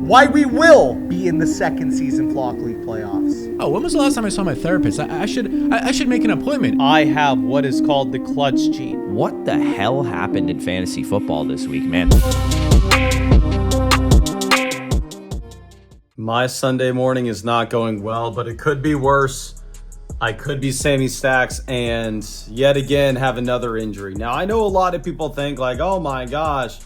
why we will be in the second season Flock League playoffs. Oh, when was the last time I saw my therapist? I should make an appointment. I have what is called the clutch gene. What the hell happened in fantasy football this week, man? My Sunday morning is not going well, but it could be worse. I could be Sammy Stacks and yet again have another injury. Now, I know a lot of people think like, oh my gosh,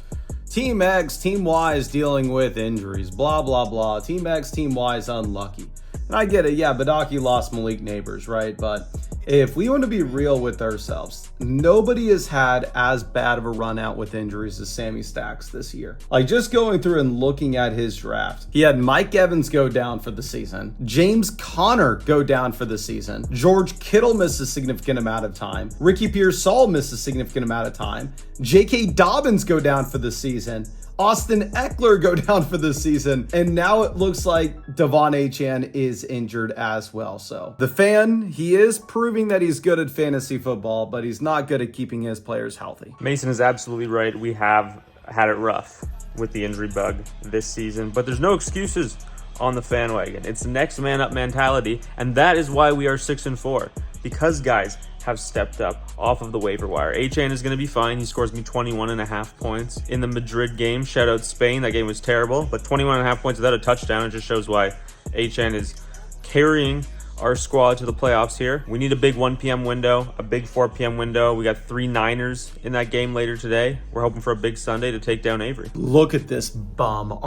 Team X, Team Y is dealing with injuries, blah, blah, blah. Team X, Team Y is unlucky. And I get it. Yeah, Badake lost Malik Neighbors, right? But if we want to be real with ourselves, nobody has had as bad of a run out with injuries as Sammy Stacks this year. Like, just going through and looking at his draft, he had Mike Evans go down for the season, James Conner go down for the season, George Kittle missed a significant amount of time, Ricky Pearsall missed a significant amount of time, J.K. Dobbins go down for the season, Austin Eckler go down for the season, and now it looks like Devon Achane is injured as well. So the fan, he is proving that he's good at fantasy football, but he's not good at keeping his players healthy. Mason is absolutely right. We have had it rough with the injury bug this season, but there's no excuses on the fan wagon. It's next man up mentality, and that is why we are 6-4, because guys have stepped up off of the waiver wire. Achane is going to be fine. He scores me 21.5 points in the Madrid game. Shout out Spain. That game was terrible, but 21.5 points without a touchdown. It just shows why Achane is carrying our squad to the playoffs here. We need a big 1 p.m. window, a big 4 p.m. window. We got 3 Niners in that game later today. We're hoping for a big Sunday to take down Avery. Look at this bum. What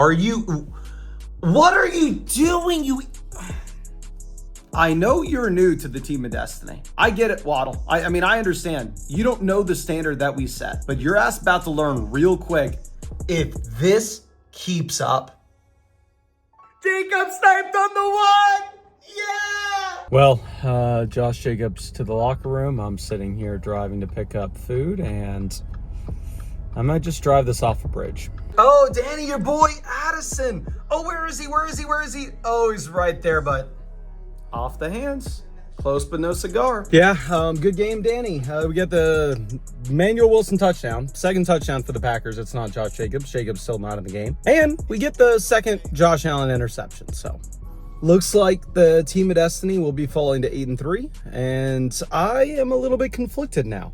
are you doing? I know you're new to the team of destiny. I get it, Waddle. I mean, I understand. You don't know the standard that we set, but your ass about to learn real quick. If this keeps up, Jacob sniped on the 1. Yeah! Well, Josh Jacobs to the locker room. I'm sitting here driving to pick up food, and I might just drive this off a bridge. Oh, Danny, your boy Addison. Oh, where is he? Oh, he's right there, but off the hands. Close but no cigar. Yeah, good game, Danny. We get the Manuel Wilson touchdown. Second touchdown for the Packers. It's not Josh Jacobs. Jacobs still not in the game. And we get the second Josh Allen interception. So looks like the team of destiny will be falling to 8-3. And I am a little bit conflicted now,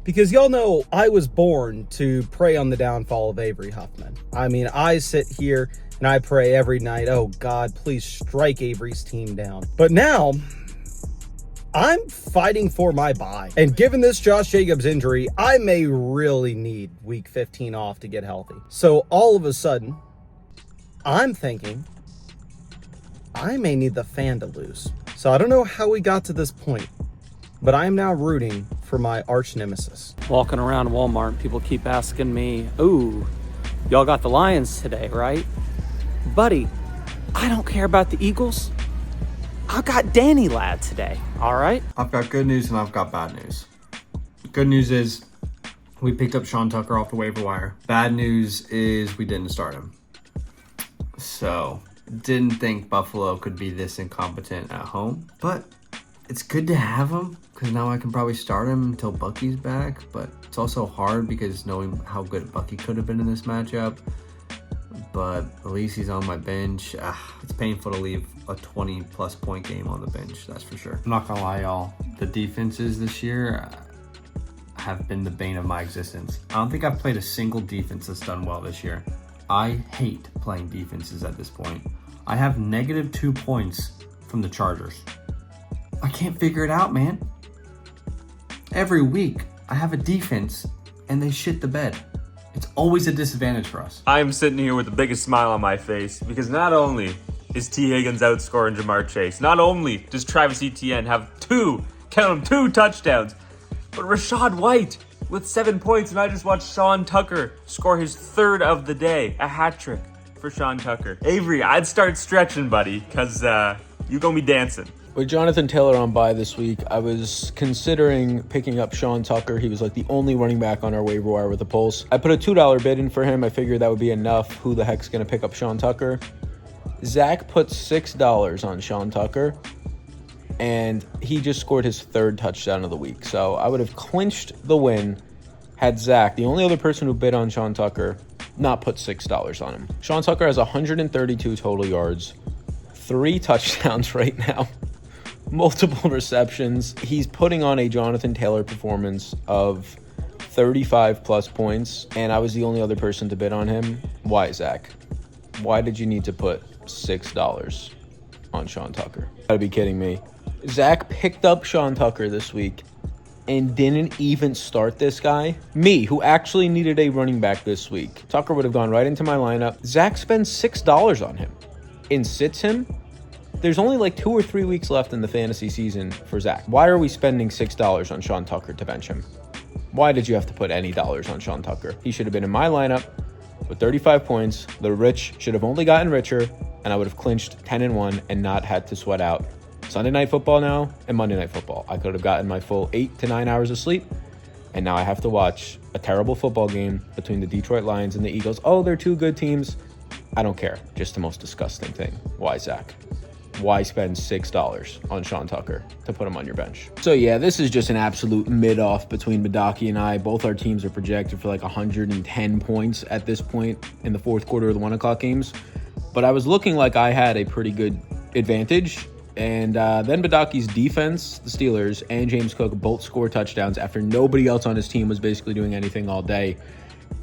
because y'all know I was born to prey on the downfall of Avery Huffman. I mean, I sit here and I pray every night, oh God, please strike Avery's team down. But now, I'm fighting for my bye. And given this Josh Jacobs injury, I may really need week 15 off to get healthy. So all of a sudden, I'm thinking I may need the fan to lose. So I don't know how we got to this point, but I am now rooting for my arch nemesis. Walking around Walmart, people keep asking me, ooh, y'all got the Lions today, right? Buddy, I don't care about the Eagles. I've got Danny Ladd today, all right? I've got good news and I've got bad news. Good news is we picked up Sean Tucker off the waiver wire. Bad news is we didn't start him. So, didn't think Buffalo could be this incompetent at home. But it's good to have him, because now I can probably start him until Bucky's back. But it's also hard because knowing how good Bucky could have been in this matchup. But at least he's on my bench. It's painful to leave a 20-plus point game on the bench, that's for sure. I'm not gonna lie, y'all. The defenses this year have been the bane of my existence. I don't think I've played a single defense that's done well this year. I hate playing defenses at this point. I have -2 points from the Chargers. I can't figure it out, man. Every week, I have a defense, and they shit the bed. It's always a disadvantage for us. I'm sitting here with the biggest smile on my face because not only is T. Higgins outscoring Jamar Chase, not only does Travis Etienne have 2 touchdowns, but Rachaad White with 7 points, and I just watched Sean Tucker score his 3rd of the day, a hat trick for Sean Tucker. Avery, I'd start stretching, buddy, because you gonna be dancing. With Jonathan Taylor on bye this week, I was considering picking up Sean Tucker. He was like the only running back on our waiver wire with a pulse. I put a $2 bid in for him. I figured that would be enough. Who the heck's going to pick up Sean Tucker? Zach put $6 on Sean Tucker, and he just scored his 3rd touchdown of the week. So I would have clinched the win had Zach, the only other person who bid on Sean Tucker, not put $6 on him. Sean Tucker has 132 total yards, 3 touchdowns right now, multiple receptions. He's putting on a Jonathan Taylor performance of 35 plus points, and I was the only other person to bid on him. Why, Zach? Why did you need to put $6 on Sean Tucker? You gotta be kidding me. Zach picked up Sean Tucker this week and didn't even start this guy. Me, who actually needed a running back this week. Tucker would have gone right into my lineup. Zach spends $6 on him and sits him. There's only like 2 or 3 weeks left in the fantasy season for Zach. Why are we spending $6 on Sean Tucker to bench him? Why did you have to put any dollars on Sean Tucker? He should have been in my lineup with 35 points. The rich should have only gotten richer, and I would have clinched 10-1 and not had to sweat out Sunday Night Football now and Monday Night Football. I could have gotten my full 8 to 9 hours of sleep, and now I have to watch a terrible football game between the Detroit Lions and the Eagles. Oh, they're 2 good teams. I don't care. Just the most disgusting thing. Why, Zach? Why spend $6 on Sean Tucker to put him on your bench? So yeah, this is just an absolute mid-off between Badake and I. Both our teams are projected for like 110 points at this point in the fourth quarter of the 1 o'clock games. But I was looking like I had a pretty good advantage. And then Badake's defense, the Steelers, and James Cook both score touchdowns after nobody else on his team was basically doing anything all day.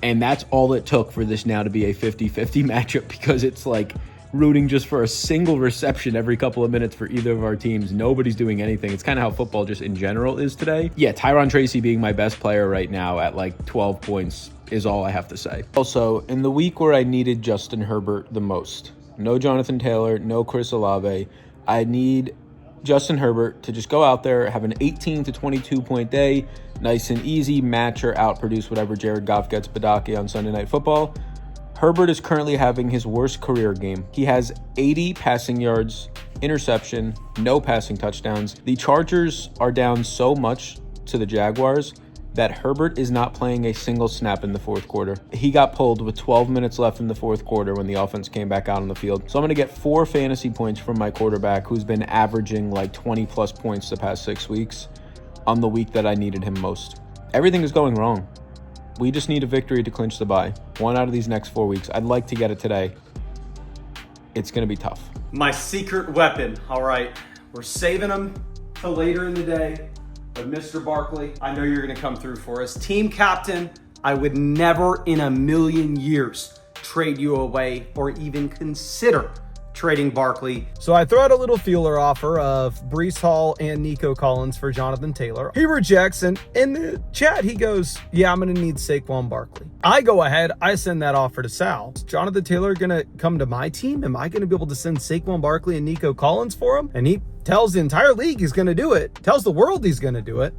And that's all it took for this now to be a 50-50 matchup, because it's like rooting just for a single reception every couple of minutes for either of our teams. Nobody's doing anything. It's kind of how football just in general is today. Yeah, Tyron Tracy being my best player right now at like 12 points is all I have to say. Also, in the week where I needed Justin Herbert the most, no Jonathan Taylor, no Chris Olave, I need Justin Herbert to just go out there, have an 18 to 22 point day, nice and easy, match or outproduce whatever Jared Goff gets Badake on Sunday Night Football. Herbert is currently having his worst career game. He has 80 passing yards, interception, no passing touchdowns. The Chargers are down so much to the Jaguars that Herbert is not playing a single snap in the fourth quarter. He got pulled with 12 minutes left in the fourth quarter when the offense came back out on the field. So I'm going to get 4 fantasy points from my quarterback, who's been averaging like 20 plus points the past 6 weeks, on the week that I needed him most. Everything is going wrong. We just need a victory to clinch the bye. 1 out of these next 4 weeks. I'd like to get it today. It's going to be tough. My secret weapon. All right, we're saving him till later in the day. But Mr. Barkley, I know you're going to come through for us. Team captain, I would never in a million years trade you away or even consider trading Barkley. So I throw out a little feeler offer of Breece Hall and Nico Collins for Jonathan Taylor. He rejects, and in the chat he goes, yeah, I'm going to need Saquon Barkley. I go ahead, I send that offer to Sal. Is Jonathan Taylor going to come to my team? Am I going to be able to send Saquon Barkley and Nico Collins for him? And he tells the entire league he's going to do it, tells the world he's going to do it,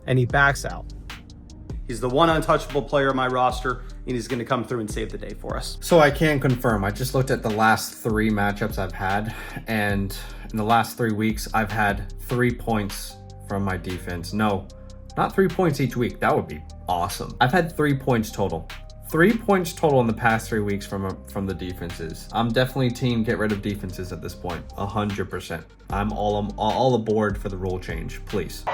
and he backs out. He's the one untouchable player on my roster, and he's going to come through and save the day for us. So I can confirm, I just looked at the last 3 matchups I've had, and in the last 3 weeks, I've had 3 points from my defense. No, not 3 points each week. That would be awesome. I've had 3 points total. 3 points total in the past 3 weeks from the defenses. I'm definitely team get rid of defenses at this point, 100%. I'm all aboard for the rule change, please.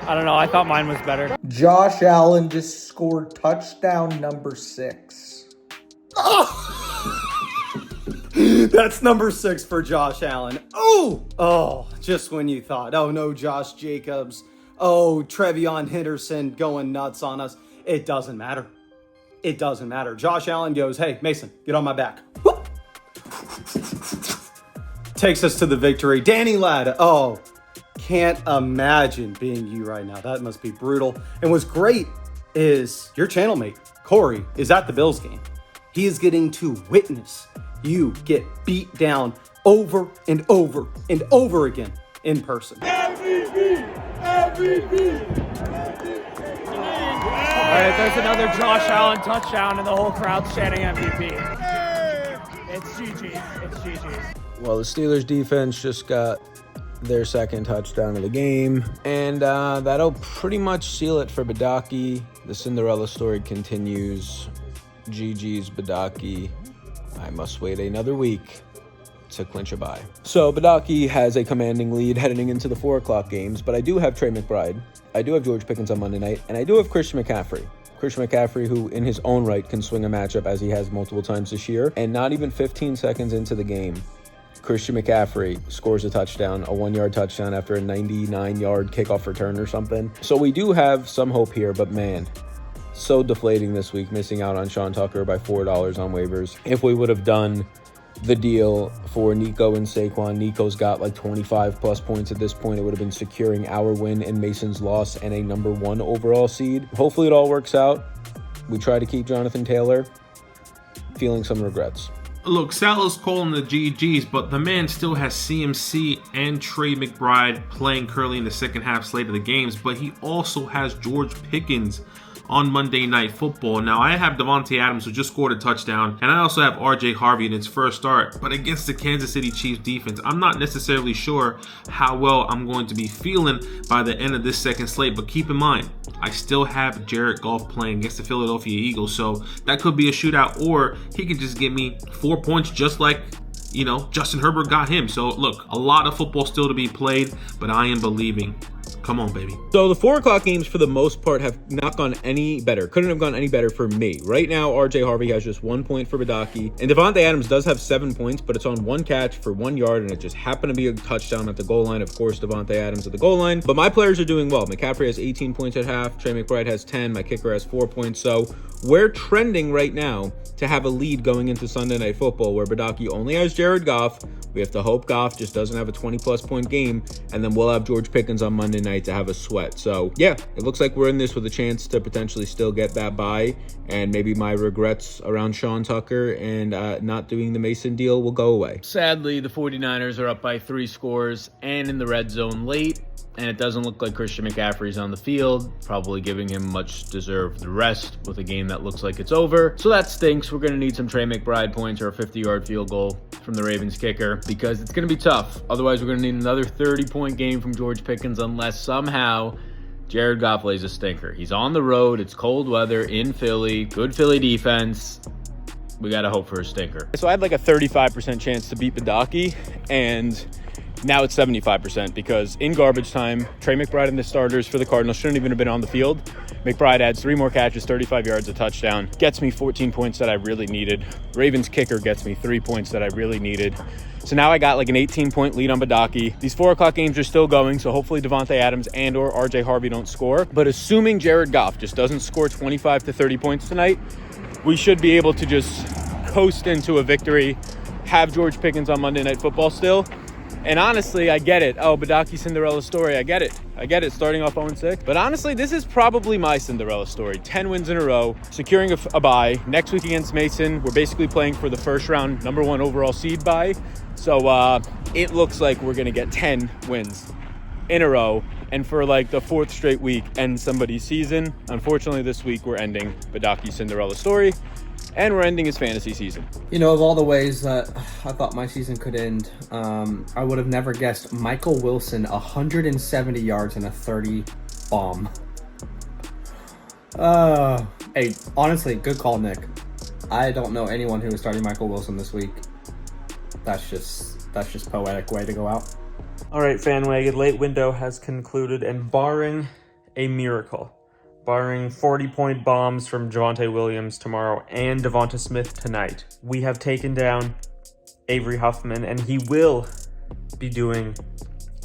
I don't know. I thought mine was better. Josh Allen just scored touchdown number 6. That's number 6 for Josh Allen. Oh, just when you thought, oh no, Josh Jacobs. Oh, Trevion Henderson going nuts on us. It doesn't matter. It doesn't matter. Josh Allen goes, hey, Mason, get on my back. Whoop. Takes us to the victory. Danny Ladd, oh, can't imagine being you right now. That must be brutal. And what's great is your channel mate, Corey, is at the Bills game. He is getting to witness you get beat down over and over and over again in person. MVP! All right, there's another Josh Allen touchdown and the whole crowd's chanting MVP. It's GG. It's GG. Well, the Steelers defense just got their second touchdown of the game, and that'll pretty much seal it for Badake. The Cinderella story continues. GG's Badake. I must wait another week to clinch a bye. So Badake has a commanding lead heading into the 4 o'clock games, but I do have Trey McBride, I do have George Pickens on Monday night, and I do have Christian McCaffrey. Christian McCaffrey, who in his own right can swing a matchup as he has multiple times this year, and not even 15 seconds into the game, Christian McCaffrey scores a touchdown, a 1-yard touchdown after a 99-yard kickoff return or something. So we do have some hope here, but man, so deflating this week, missing out on Sean Tucker by $4 on waivers. If we would have done the deal for Nico and Saquon, Nico's got like 25 plus points at this point. It would have been securing our win and Mason's loss and a number 1 overall seed. Hopefully it all works out. We try to keep Jonathan Taylor. Feeling some regrets. Look, Sal is calling the GGs, but the man still has CMC and Trey McBride playing currently in the second half slate of the games, but he also has George Pickens on Monday Night Football. Now, I have Davante Adams, who just scored a touchdown, and I also have RJ Harvey in his first start. But against the Kansas City Chiefs defense, I'm not necessarily sure how well I'm going to be feeling by the end of this second slate. But keep in mind, I still have Jared Goff playing against the Philadelphia Eagles, so that could be a shootout, or he could just give me 4 points just like, you know, Justin Herbert got him. So look, a lot of football still to be played, but I am believing. Come on, baby. So the 4 o'clock games for the most part have not gone any better. Couldn't have gone any better for me. Right now, RJ Harvey has just 1 point for Badake, and Davante Adams does have 7 points, but it's on 1 catch for 1 yard, and it just happened to be a touchdown at the goal line. Of course, Davante Adams at the goal line, but my players are doing well. McCaffrey has 18 points at half. Trey McBride has 10. My kicker has 4 points. So we're trending right now to have a lead going into Sunday Night Football, where Badake only has Jared Goff. We have to hope Goff just doesn't have a 20-plus point game, and then we'll have George Pickens on Monday night to have a sweat. So, yeah, it looks like we're in this with a chance to potentially still get that bye, and maybe my regrets around Sean Tucker and not doing the Mason deal will go away. Sadly, the 49ers are up by 3 scores and in the red zone late, and it doesn't look like Christian McCaffrey's on the field, probably giving him much deserved rest with a game that looks like it's over. So that stinks. We're going to need some Trey McBride points or a 50-yard field goal from the Ravens kicker, because it's going to be tough. Otherwise, we're going to need another 30-point game from George Pickens unless somehow Jared Goff lays a stinker. He's on the road. It's cold weather in Philly. Good Philly defense. We got to hope for a stinker. So I had like a 35% chance to beat Badake, and now it's 75% because in garbage time, Trey McBride and the starters for the Cardinals shouldn't even have been on the field. McBride adds 3 more catches, 35 yards, a touchdown. Gets me 14 points that I really needed. Ravens kicker gets me 3 points that I really needed. So now I got like an 18-point lead on Badake. These 4 o'clock games are still going, so hopefully Davante Adams and or RJ Harvey don't score. But assuming Jared Goff just doesn't score 25 to 30 points tonight, we should be able to just coast into a victory, have George Pickens on Monday Night Football still. And honestly, I get it. Oh, Badake Cinderella story. I get it. Starting off 0-6. But honestly, this is probably my Cinderella story. 10 wins in a row, securing a bye. Next week against Mason, we're basically playing for the first round number 1 overall seed bye. So it looks like we're going to get 10 wins in a row. And for like the 4th straight week, end somebody's season. Unfortunately, this week we're ending Badake Cinderella story. And we're ending his fantasy season. You know, of all the ways that I thought my season could end, I would have never guessed Michael Wilson, 170 yards and a 30 bomb. Hey, honestly, good call, Nick. I don't know anyone who is starting Michael Wilson this week. That's just poetic way to go out. All right, FanWagon, late window has concluded, and barring a miracle, barring 40-point bombs from Javonte Williams tomorrow and Devonta Smith tonight, we have taken down Avery Huffman, and he will be doing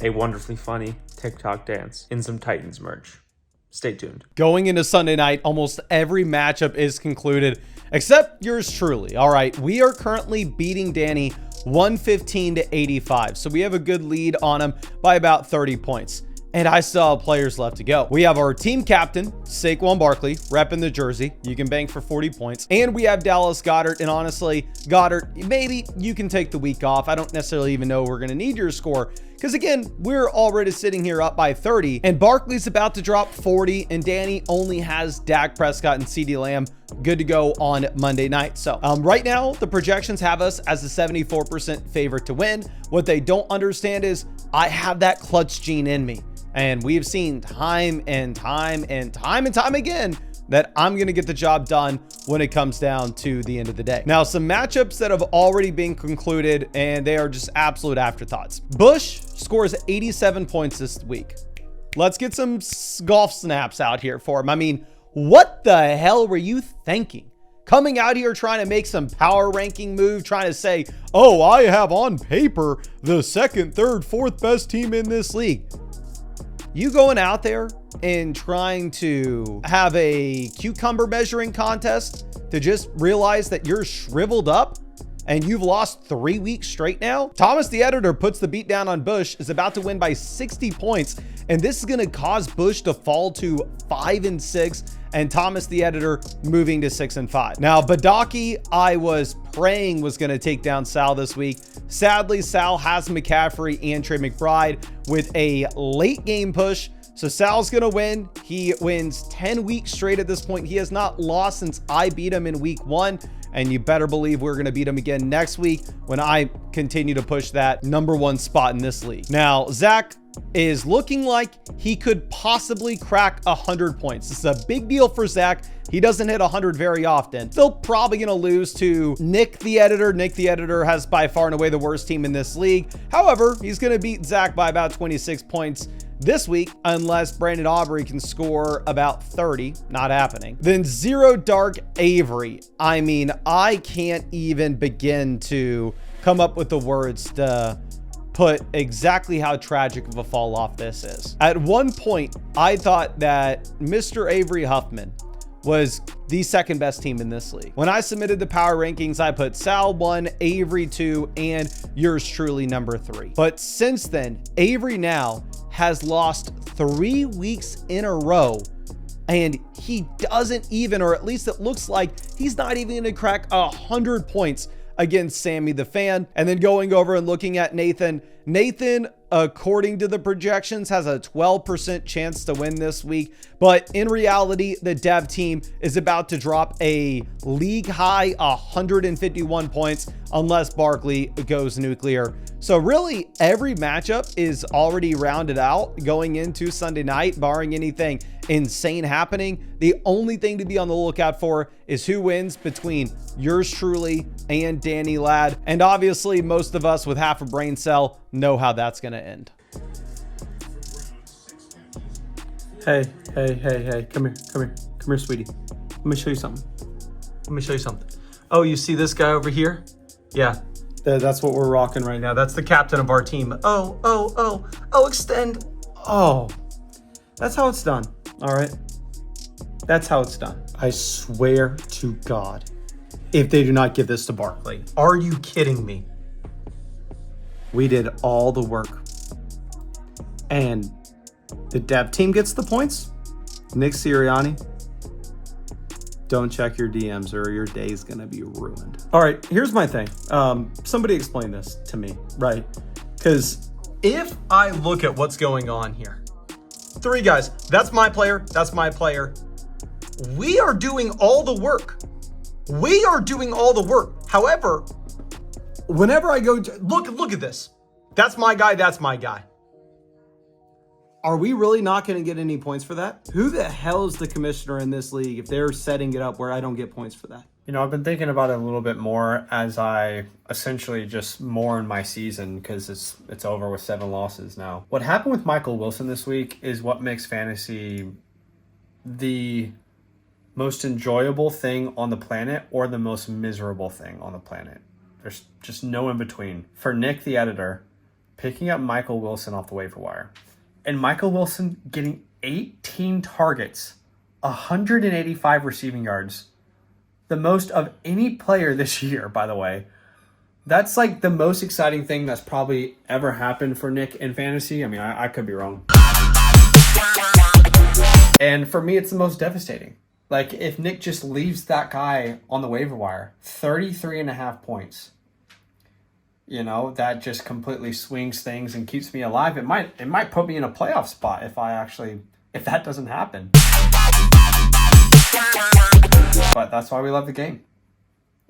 a wonderfully funny TikTok dance in some Titans merch. Stay tuned. Going into Sunday night, almost every matchup is concluded, except yours truly. All right, we are currently beating Danny 115 to 85, so we have a good lead on him by about 30 points. And I still have players left to go. We have our team captain, Saquon Barkley, repping the jersey. You can bank for 40 points. And we have Dallas Goedert. And honestly, Goddard, maybe you can take the week off. I don't necessarily even know we're going to need your score, because again, we're already sitting here up by 30. And Barkley's about to drop 40. And Danny only has Dak Prescott and CeeDee Lamb good to go on Monday night. So right now, the projections have us as a 74% favorite to win. What they don't understand is I have that clutch gene in me. And we have seen time and time again that I'm going to get the job done when it comes down to the end of the day. Now, some matchups that have already been concluded, and they are just absolute afterthoughts. Bush scores 87 points this week. Let's get some golf snaps out here for him. I mean, what the hell were you thinking? Coming out here trying to make some power ranking move, trying to say, oh, I have on paper the second, third, fourth best team in this league. You going out there and trying to have a cucumber measuring contest to just realize that you're shriveled up and you've lost 3 weeks straight now? Thomas, the editor, puts the beat down on Bush, is about to win by 60 points, and this is going to cause Bush to fall to 5-6, and Thomas, the editor, moving to 6-5. Now, Badake, I was praying was going to take down Sal this week. Sadly, Sal has McCaffrey and Trey McBride with a late game push. So Sal's going to win. He wins 10 weeks straight at this point. He has not lost since I beat him in week 1. And you better believe we're going to beat him again next week when I continue to push that #1 spot in this league. Now, Zach is looking like he could possibly crack 100 points. This is a big deal for Zach. He doesn't hit 100 very often. Still probably going to lose to Nick, the editor. Nick, the editor, has by far and away the worst team in this league. However, he's going to beat Zach by about 26 points this week, unless Brandon Aubrey can score about 30. Not happening. Then Zero Dark Avery. I mean, I can't even begin to come up with the words to put exactly how tragic of a fall off this is. At one point, I thought that Mr. Avery Huffman was the second best team in this league. When I submitted the power rankings, I put Sal 1, Avery 2, and yours truly number 3. But since then, Avery now has lost 3 weeks in a row, and he doesn't even, or at least it looks like he's not even gonna crack 100 points against Sammy the Fan. And then going over and looking at Nathan, according to the projections, has a 12% chance to win this week. But in reality, the dev team is about to drop a league high 151 points unless Barkley goes nuclear. So really, every matchup is already rounded out going into Sunday night, barring anything insane happening. The only thing to be on the lookout for is who wins between yours truly and Danny Ladd. And obviously, most of us with half a brain cell know how that's going to end. Hey, come here, sweetie. Let me show you something. Oh, you see this guy over here? Yeah, that's what we're rocking right now. That's the captain of our team. Oh, extend. Oh, that's how it's done. All right. That's how it's done. I swear to God, if they do not give this to Barkley. Are you kidding me? We did all the work. And the dev team gets the points. Nick Sirianni, don't check your DMs or your day's gonna be ruined. All right, here's my thing. Somebody explain this to me, right? Because if I look at what's going on here, 3 guys, that's my player, we are doing all the work. However, whenever I go to, look at this. That's my guy. Are we really not going to get any points for that? Who the hell is the commissioner in this league if they're setting it up where I don't get points for that? You know, I've been thinking about it a little bit more as I essentially just mourn my season because it's over with 7 losses now. What happened with Michael Wilson this week is what makes fantasy the most enjoyable thing on the planet or the most miserable thing on the planet. There's just no in between. For Nick, the editor, picking up Michael Wilson off the waiver wire, and Michael Wilson getting 18 targets, 185 receiving yards, the most of any player this year, by the way. That's like the most exciting thing that's probably ever happened for Nick in fantasy. I mean, I could be wrong. And for me, it's the most devastating. Like, if Nick just leaves that guy on the waiver wire, 33.5 points, you know, that just completely swings things and keeps me alive. It might put me in a playoff spot if that doesn't happen. But that's why we love the game.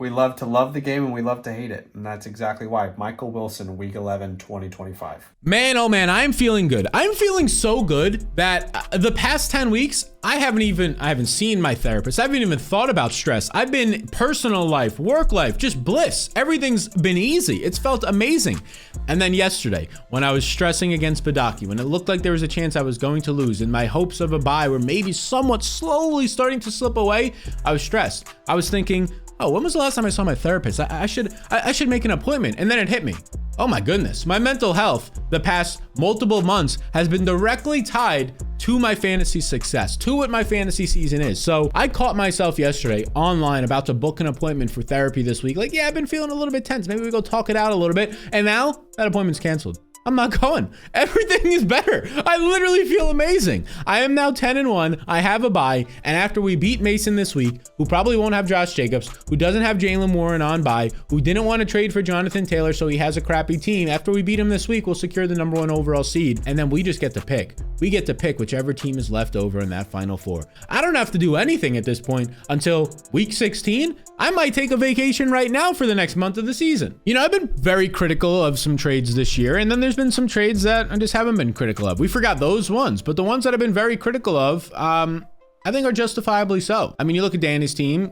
We love to love the game and we love to hate it. And that's exactly why. Michael Wilson, Week 11, 2025. Man, oh man, I'm feeling good. I'm feeling so good that the past 10 weeks, I haven't seen my therapist. I haven't even thought about stress. I've been personal life, work life, just bliss. Everything's been easy. It's felt amazing. And then yesterday, when I was stressing against Badake, when it looked like there was a chance I was going to lose and my hopes of a bye were maybe somewhat slowly starting to slip away, I was stressed. I was thinking, oh, when was the last time I saw my therapist? I should make an appointment. And then it hit me. Oh my goodness. My mental health the past multiple months has been directly tied to my fantasy success, to what my fantasy season is. So I caught myself yesterday online about to book an appointment for therapy this week. Like, yeah, I've been feeling a little bit tense. Maybe we go talk it out a little bit. And now that appointment's canceled. I'm not going. Everything is better. I literally feel amazing. I am now 10-1. I have a bye. And after we beat Mason this week, who probably won't have Josh Jacobs, who doesn't have Jalen Warren on bye, who didn't want to trade for Jonathan Taylor, so he has a crappy team. After we beat him this week, we'll secure the #1 overall seed. And then we just get to pick. We get to pick whichever team is left over in that final four. I don't have to do anything at this point until week 16. I might take a vacation right now for the next month of the season. You know, I've been very critical of some trades this year, and then there's been some trades that I just haven't been critical of. We forgot those ones, but the ones that I've been very critical of, I think are justifiably so. I mean, you look at Danny's team.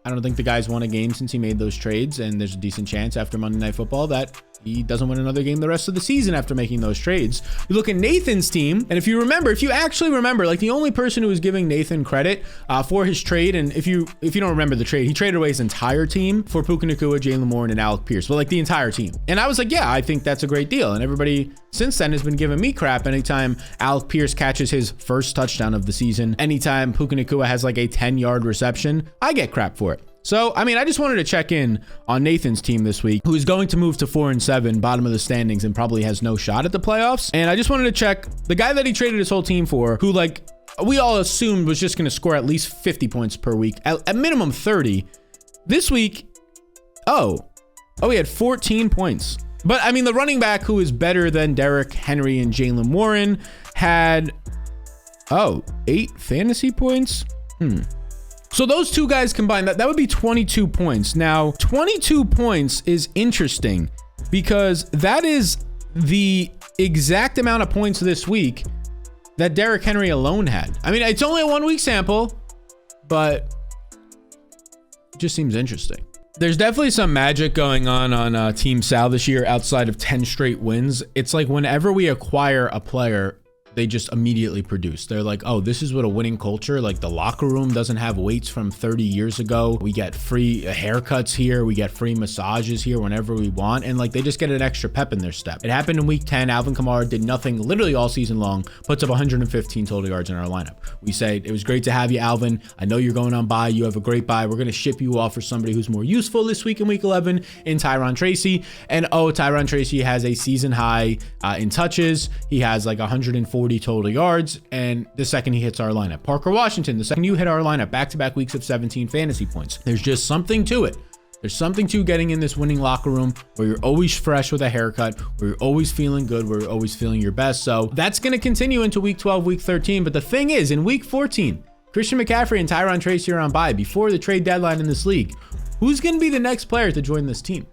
I don't think the guy's won a game since he made those trades, and there's a decent chance after Monday Night Football that he doesn't win another game the rest of the season after making those trades. You look at Nathan's team, and if you actually remember, like the only person who was giving Nathan credit for his trade, and if you don't remember the trade, he traded away his entire team for Puka Nacua, Jalen Warren, and Alec Pierce, but like the entire team. And I was like, yeah, I think that's a great deal. And everybody since then has been giving me crap anytime Alec Pierce catches his first touchdown of the season. Anytime Puka Nacua has like a 10-yard reception, I get crap for it. So, I mean, I just wanted to check in on Nathan's team this week, who is going to move to 4-7, bottom of the standings, and probably has no shot at the playoffs. And I just wanted to check the guy that he traded his whole team for, who like we all assumed was just going to score at least 50 points per week, at minimum 30. This week, he had 14 points. But I mean, the running back who is better than Derrick Henry and Jalen Warren had, 8 fantasy points. So those two guys combined, that would be 22 points. Now, 22 points is interesting because that is the exact amount of points this week that Derrick Henry alone had. I mean, it's only a 1-week sample, but it just seems interesting. There's definitely some magic going on Team Sal this year outside of 10 straight wins. It's like whenever we acquire a player, they just immediately produce. They're like, oh, this is what a winning culture, like the locker room doesn't have weights from 30 years ago. We get free haircuts here. We get free massages here whenever we want. And like, they just get an extra pep in their step. It happened in week 10. Alvin Kamara did nothing literally all season long, puts up 115 total yards in our lineup. We say, it was great to have you, Alvin. I know you're going on bye. You have a great bye. We're going to ship you off for somebody who's more useful this week in week 11 in Tyron Tracy. And Tyron Tracy has a season high in touches. He has like 140 total yards, and the second he hits our lineup. Parker Washington, the second you hit our lineup, back-to-back weeks of 17 fantasy points. There's just something to it. There's something to getting in this winning locker room where you're always fresh with a haircut, where you're always feeling good, where you're always feeling your best. So that's going to continue into week 12, week 13. But the thing is, in week 14, Christian McCaffrey and Tyron Tracy are on bye before the trade deadline in this league. Who's going to be the next player to join this team?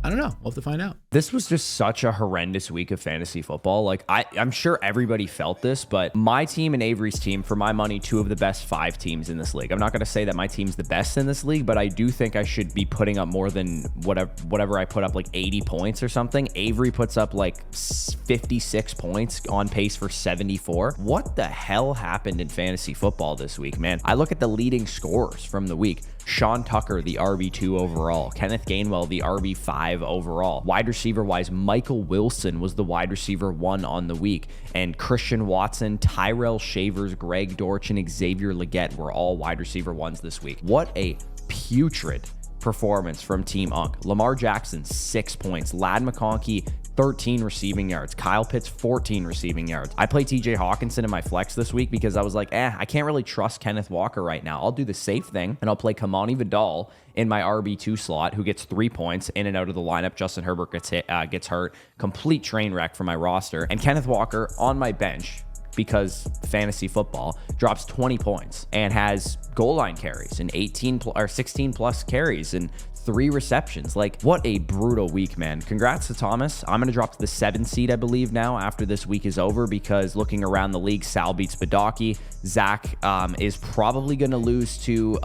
I don't know. We'll have to find out. This was just such a horrendous week of fantasy football. Like, I'm sure everybody felt this, but my team and Avery's team, for my money, 2 of the best 5 teams in this league. I'm not going to say that my team's the best in this league, but I do think I should be putting up more than whatever I put up, like 80 points or something. Avery puts up like 56 points, on pace for 74. What the hell happened in fantasy football this week, man? I look at the leading scorers from the week. Sean Tucker, the RB2 overall. Kenneth Gainwell, the RB5 overall. Wide receiver-wise, Michael Wilson was the wide receiver 1 on the week. And Christian Watson, Tyrell Shavers, Greg Dortch, and Xavier Legette were all wide receiver 1s this week. What a putrid performance from Team Unk. Lamar Jackson, 6 points. Ladd McConkey, 13 receiving yards. Kyle Pitts, 14 receiving yards. I play TJ Hawkinson in my flex this week because I was like, I can't really trust Kenneth Walker right now. I'll do the safe thing, and I'll play Kamani Vidal in my RB2 slot, who gets 3 points in and out of the lineup. Justin Herbert gets hurt. Complete train wreck for my roster. And Kenneth Walker on my bench, because fantasy football, drops 20 points and has goal line carries and 16 plus carries and 3 receptions. Like, what a brutal week, man. Congrats to Thomas. I'm going to drop to the 7th seed, I believe, now after this week is over, because looking around the league, Sal beats Badake. Zach is probably going to lose to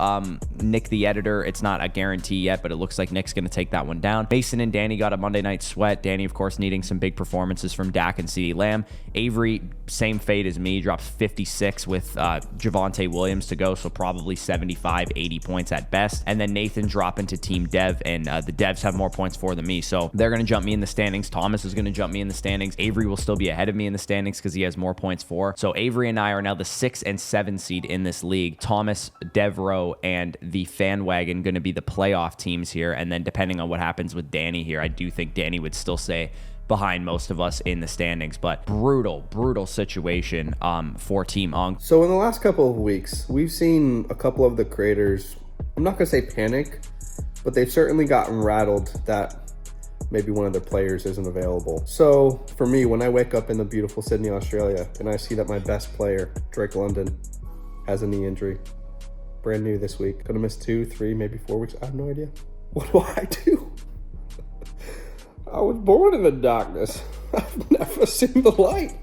Nick the editor. It's not a guarantee yet, but it looks like Nick's going to take that one down. Mason and Danny got a Monday night sweat. Danny, of course, needing some big performances from Dak and CeeDee Lamb. Avery, same fate as me, drops 56 with Javonte Williams to go, so probably 75, 80 points at best. And then Nathan dropping to Team Dev, and the Devs have more points for than me, so they're going to jump me in the standings. Thomas is going to jump me in the standings. Avery will still be ahead of me in the standings because he has more points for. So Avery and I are now the 6 and 7 seed in this league. Thomas, Devro, and the Fan Wagon going to be the playoff teams here, and then depending on what happens with Danny here, I do think Danny would still stay behind most of us in the standings, but brutal situation for Team Unk. So in the last couple of weeks, we've seen a couple of the creators, I'm not gonna say panic, but they've certainly gotten rattled that maybe one of their players isn't available. So for me, when I wake up in the beautiful Sydney, Australia, and I see that my best player, Drake London, has a knee injury, brand new this week, gonna miss 2, 3, maybe 4 weeks, I have no idea. What do I do? I was born in the darkness. I've never seen the light.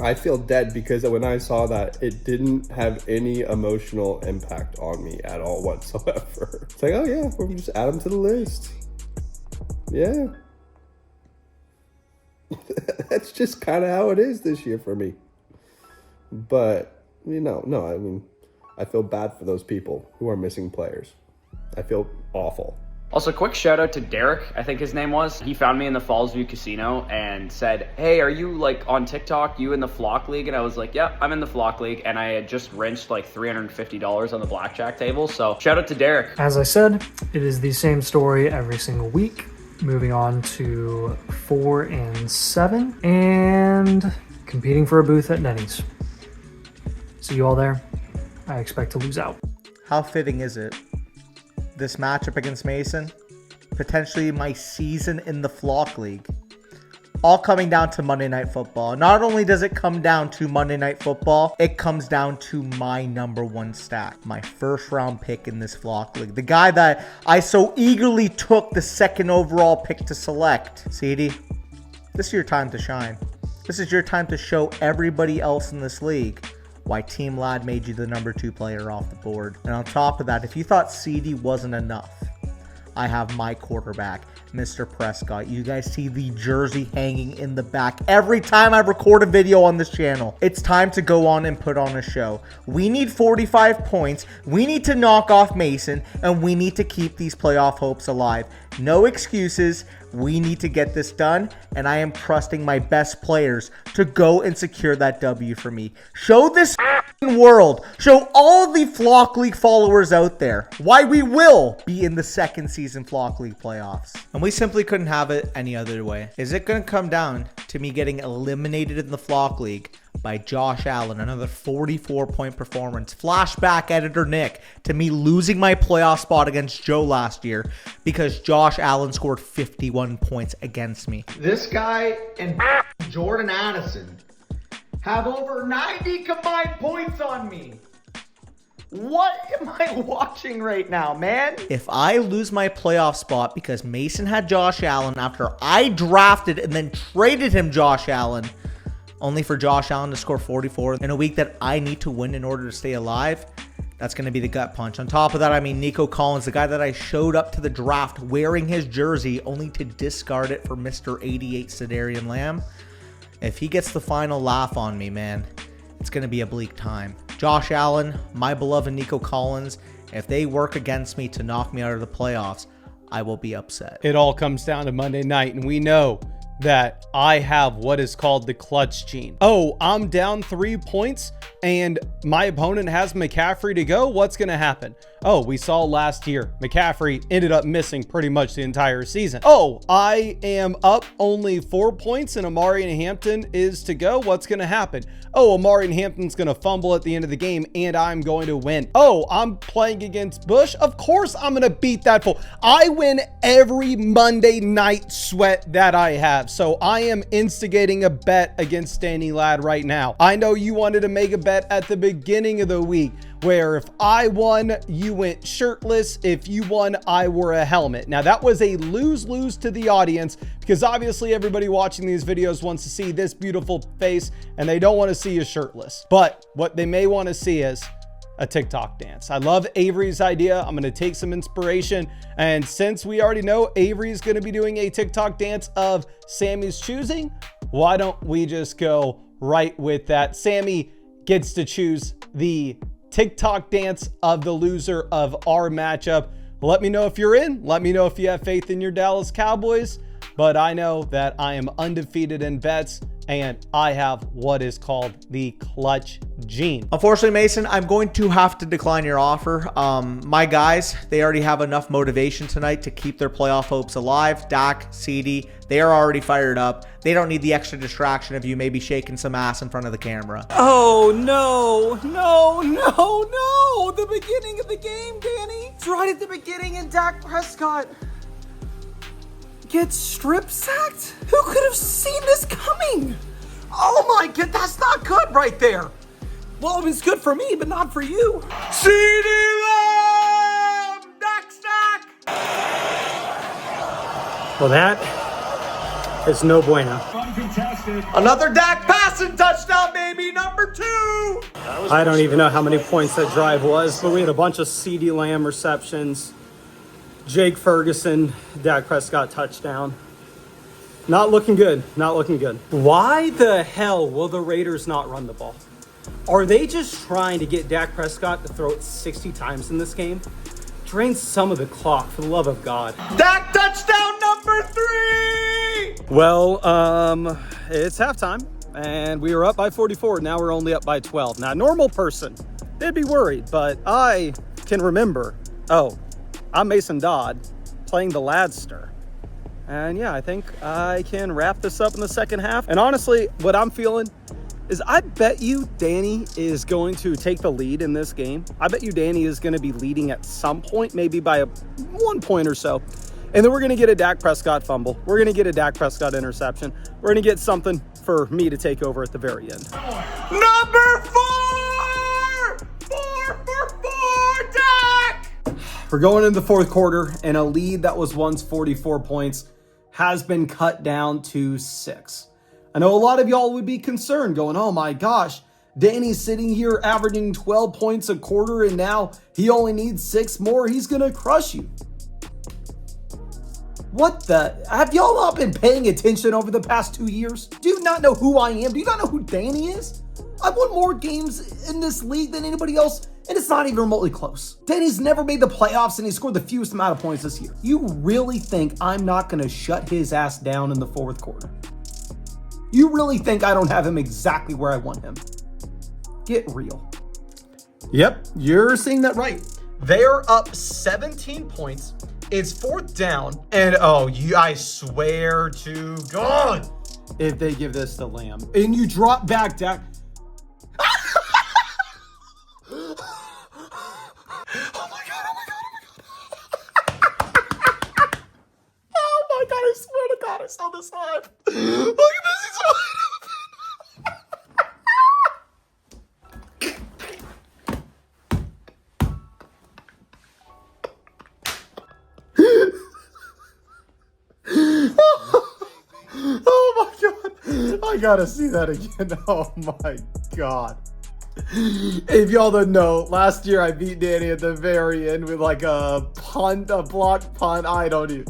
I feel dead because when I saw that, it didn't have any emotional impact on me at all whatsoever. It's like, oh yeah, we'll just add them to the list. Yeah. That's just kind of how it is this year for me. But, no, I mean, I feel bad for those people who are missing players. I feel awful. Also, quick shout out to Derek, I think his name was. He found me in the Fallsview Casino and said, hey, are you like on TikTok, you in the Flock League? And I was like, yeah, I'm in the Flock League. And I had just rinsed like $350 on the blackjack table. So shout out to Derek. As I said, it is the same story every single week. Moving on to 4 and 7 and competing for a booth at Denny's. See you all there. I expect to lose out. How fitting is it? This matchup against Mason, potentially my season in the Flock League, all coming down to Monday Night Football. Not only does it come down to Monday Night Football, it comes down to my #1 stack, my first round pick in this Flock League, the guy that I so eagerly took the 2nd overall pick to select. CD, this is your time to shine. This is your time to show everybody else in this league why Team Lad made you the #2 player off the board. And on top of that, if you thought CD wasn't enough, I have my quarterback, Mr. Prescott. You guys see the jersey hanging in the back every time I record a video on this channel. It's time to go on and put on a show. We need 45 points. We need to knock off Mason, and we need to keep these playoff hopes alive. No excuses. We need to get this done, and I am trusting my best players to go and secure that W for me. Show this world, show all the Flock League followers out there why we will be in the 2nd season Flock League playoffs. And we simply couldn't have it any other way. Is it going to come down to me getting eliminated in the Flock League by Josh Allen, another 44-point performance? Flashback editor Nick, to me losing my playoff spot against Joe last year because Josh Allen scored 51 points against me. This guy and Jordan Addison have over 90 combined points on me. What am I watching right now, man? If I lose my playoff spot because Mason had Josh Allen after I drafted and then traded him Josh Allen, only for Josh Allen to score 44 in a week that I need to win in order to stay alive, that's going to be the gut punch. On top of that, I mean, Nico Collins, the guy that I showed up to the draft wearing his jersey only to discard it for Mr. 88 Sedarian Lamb. If he gets the final laugh on me, man, it's going to be a bleak time. Josh Allen, my beloved Nico Collins, if they work against me to knock me out of the playoffs, I will be upset. It all comes down to Monday night, and we know that I have what is called the clutch gene. Oh, I'm down 3 points and my opponent has McCaffrey to go. What's going to happen? Oh, we saw last year, McCaffrey ended up missing pretty much the entire season. Oh, I am up only 4 points and Amari and Hampton is to go. What's going to happen? Oh, Amari and Hampton's going to fumble at the end of the game and I'm going to win. Oh, I'm playing against Bush. Of course I'm going to beat that fool. I win every Monday night sweat that I have. So I am instigating a bet against Danny Ladd right now. I know you wanted to make a bet at the beginning of the week where if I won, you went shirtless. If you won, I wore a helmet. Now that was a lose-lose to the audience because obviously everybody watching these videos wants to see this beautiful face and they don't want to see you shirtless. But what they may want to see is a TikTok dance. I love Avery's idea. I'm going to take some inspiration. And since we already know Avery's going to be doing a TikTok dance of Sammy's choosing, why don't we just go right with that? Sammy gets to choose the TikTok dance of the loser of our matchup. Let me know if you're in. Let me know if you have faith in your Dallas Cowboys. But I know that I am undefeated in bets and I have what is called the clutch gene. Unfortunately, Mason, I'm going to have to decline your offer. My guys, they already have enough motivation tonight to keep their playoff hopes alive. Dak, CD, they are already fired up. They don't need the extra distraction of you maybe shaking some ass in front of the camera. Oh, no, no, no, no. The beginning of the game, Danny. It's right at the beginning and Dak Prescott gets strip sacked? Who could have seen this coming? Oh my god, that's not good right there. Well, it was good for me, but not for you. CD Lamb! Dak stack! Well, that is no bueno. Another Dak passing touchdown, baby, number 2! I don't even know how many points that drive was, but we had a bunch of CD Lamb receptions. Jake Ferguson, Dak Prescott touchdown. Not looking good. Not looking good. Why the hell will the Raiders not run the ball? Are they just trying to get Dak Prescott to throw it 60 times in this game? Drain some of the clock, for the love of God. Dak touchdown number 3! Well, it's halftime, and we were up by 44. Now we're only up by 12. Now, a normal person, they'd be worried, but I can remember, I'm Mason Dodd playing the Ladster. And yeah, I think I can wrap this up in the second half. And honestly, what I'm feeling is I bet you Danny is going to take the lead in this game. I bet you Danny is going to be leading at some point, maybe by 1 point or so. And then we're going to get a Dak Prescott fumble. We're going to get a Dak Prescott interception. We're going to get something for me to take over at the very end. Number 4! 4 for 4, Dak! We're going into the fourth quarter, and a lead that was once 44 points has been cut down to 6. I know a lot of y'all would be concerned going, oh my gosh, Danny's sitting here averaging 12 points a quarter, and now he only needs 6 more. He's going to crush you. What the? Have y'all not been paying attention over the past 2 years? Do you not know who I am? Do you not know who Danny is? I've won more games in this league than anybody else, and it's not even remotely close. Danny's never made the playoffs, and he scored the fewest amount of points this year. You really think I'm not going to shut his ass down in the fourth quarter? You really think I don't have him exactly where I want him? Get real. Yep, you're seeing that right. They're up 17 points. It's fourth down, and I swear to God, if they give this to Lamb, and you drop back, Dak. I swear to God, I saw this live. Look at this, he's oh my God, I gotta see that again. Oh my God. If y'all don't know, last year I beat Danny at the very end with like a blocked punt. I don't even.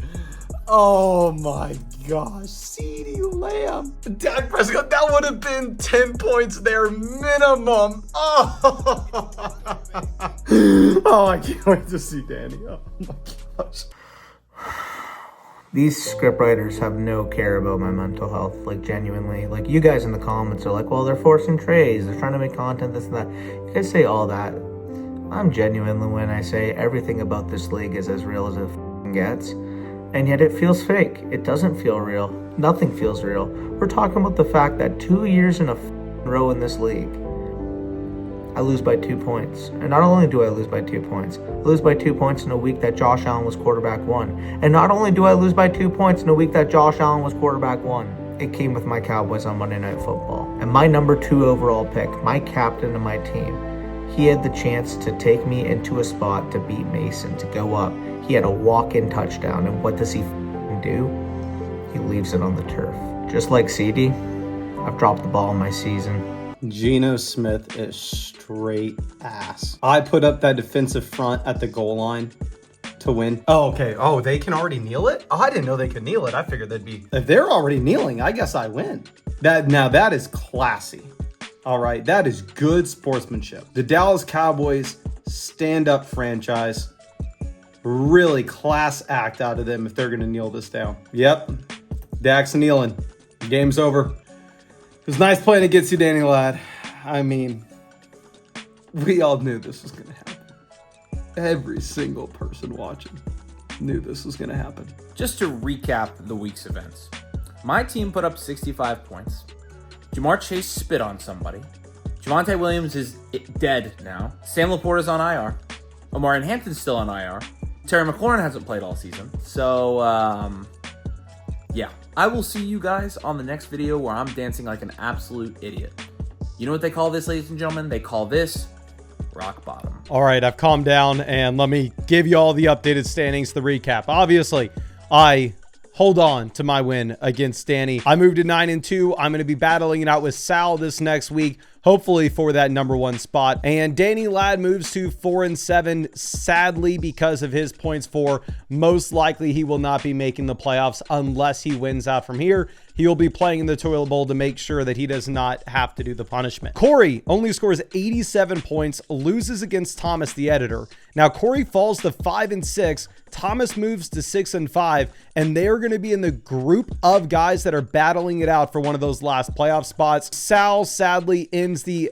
Oh my gosh, CD Lamb. Dak Prescott, that would have been 10 points there minimum. Oh, I can't wait to see Danny. Oh my gosh. These scriptwriters have no care about my mental health, like genuinely. Like you guys in the comments are like, well, they're forcing trades, they're trying to make content, this and that. You guys say all that. I'm genuinely when I say everything about this league is as real as it gets. And yet it feels fake. It doesn't feel real. Nothing feels real. We're talking about the fact that 2 years in a row in this league, I lose by 2 points. And not only do I lose by 2 points, I lose by 2 points in a week that Josh Allen was quarterback 1. And not only do I lose by 2 points in a week that Josh Allen was quarterback 1, it came with my Cowboys on Monday Night Football. And my number 2 overall pick, my captain of my team, He had the chance to take me into a spot to beat Mason, to go up. He had a walk-in touchdown, and what does he do? He leaves it on the turf. Just like CD, I've dropped the ball in my season. Geno Smith is straight ass. I put up that defensive front at the goal line to win. Oh, okay. Oh, they can already kneel it? Oh, I didn't know they could kneel it. I figured they'd be... If they're already kneeling, I guess I win. Now that is classy. All right, that is good sportsmanship. The Dallas Cowboys stand-up franchise. Really class act out of them if they're going to kneel this down. Yep, Dak's kneeling. Game's over. It was nice playing against you, Danny Ladd. I mean, we all knew this was going to happen. Every single person watching knew this was going to happen. Just to recap the week's events. My team put up 65 points. Jamar Chase spit on somebody. Javonte Williams is dead now. Sam Laporta's on IR. Omarion Hampton's still on IR. Terry McLaurin hasn't played all season. So, yeah. I will see you guys on the next video where I'm dancing like an absolute idiot. You know what they call this, ladies and gentlemen? They call this rock bottom. All right, I've calmed down, and let me give you all the updated standings, the recap. Obviously, I hold on to my win against Danny. I moved to 9-2. I'm going to be battling it out with Sal this next week, hopefully for that #1 spot. And Danny Ladd moves to 4-7, sadly, because of his points for. Most likely he will not be making the playoffs unless he wins out from here. He'll be playing in the toilet bowl to make sure that he does not have to do the punishment. Corey only scores 87 points, loses against Thomas, the editor. Now, Corey falls to 5-6. Thomas moves to 6-5, and they're going to be in the group of guys that are battling it out for one of those last playoff spots. Sal sadly ends the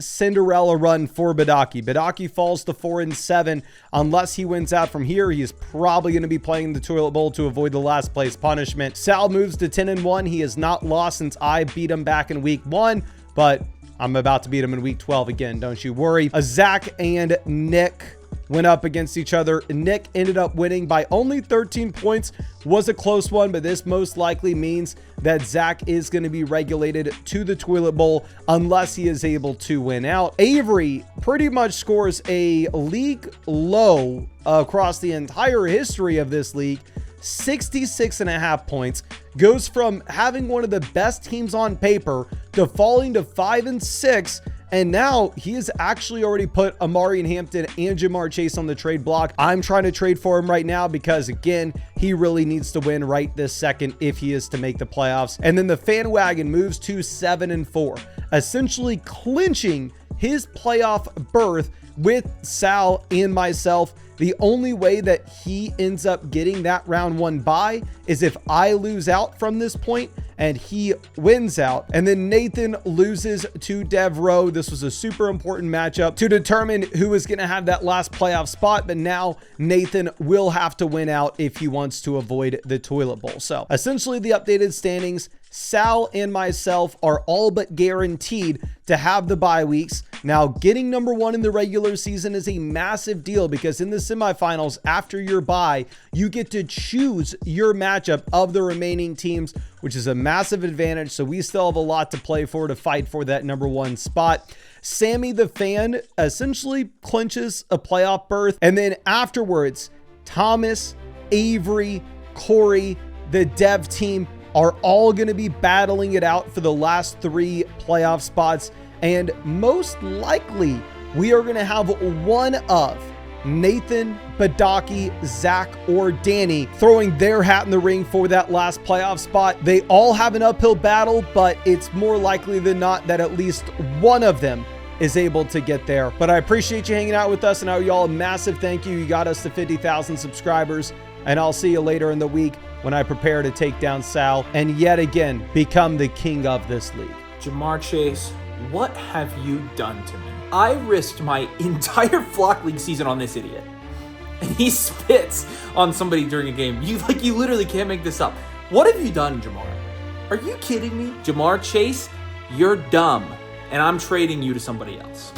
Cinderella run for Badake. Badake falls to 4-7. Unless he wins out from here, he is probably going to be playing the toilet bowl to avoid the last place punishment. Sal moves to 10-1. He has not lost since I beat him back in week 1, but I'm about to beat him in week 12 again. Don't you worry. Zach and Nick went up against each other. Nick ended up winning by only 13 points. Was a close one, but this most likely means that Zach is going to be regulated to the toilet bowl unless he is able to win out. Avery pretty much scores a league low across the entire history of this league. 66.5 points, goes from having one of the best teams on paper to falling to 5-6. And now he has actually already put Omarion Hampton and Jamar Chase on the trade block. I'm trying to trade for him right now because, again, he really needs to win right this second if he is to make the playoffs. And then the fan wagon moves to 7-4, essentially clinching his playoff berth with Sal and myself. The only way that he ends up getting that round 1 bye is if I lose out from this point and he wins out. And then Nathan loses to Devro. This was a super important matchup to determine who is going to have that last playoff spot. But now Nathan will have to win out if he wants to avoid the toilet bowl. So essentially the updated standings, Sal and myself are all but guaranteed to have the bye weeks. Now, getting #1 in the regular season is a massive deal because in the semifinals, after your bye, you get to choose your matchup of the remaining teams, which is a massive advantage. So we still have a lot to play for to fight for that #1 spot. Sammy the fan essentially clinches a playoff berth. And then afterwards, Thomas, Avery, Corey, the dev team are all going to be battling it out for the last 3 playoff spots. And most likely, we are going to have one of Nathan, Badake, Zach, or Danny throwing their hat in the ring for that last playoff spot. They all have an uphill battle, but it's more likely than not that at least one of them is able to get there. But I appreciate you hanging out with us, and I owe y'all a massive thank you. You got us to 50,000 subscribers, and I'll see you later in the week when I prepare to take down Sal and yet again become the king of this league. Jamar Chase, what have you done to me? I risked my entire Flock League season on this idiot. And he spits on somebody during a game. You literally can't make this up. What have you done, Jamar? Are you kidding me? Jamar Chase, you're dumb. And I'm trading you to somebody else.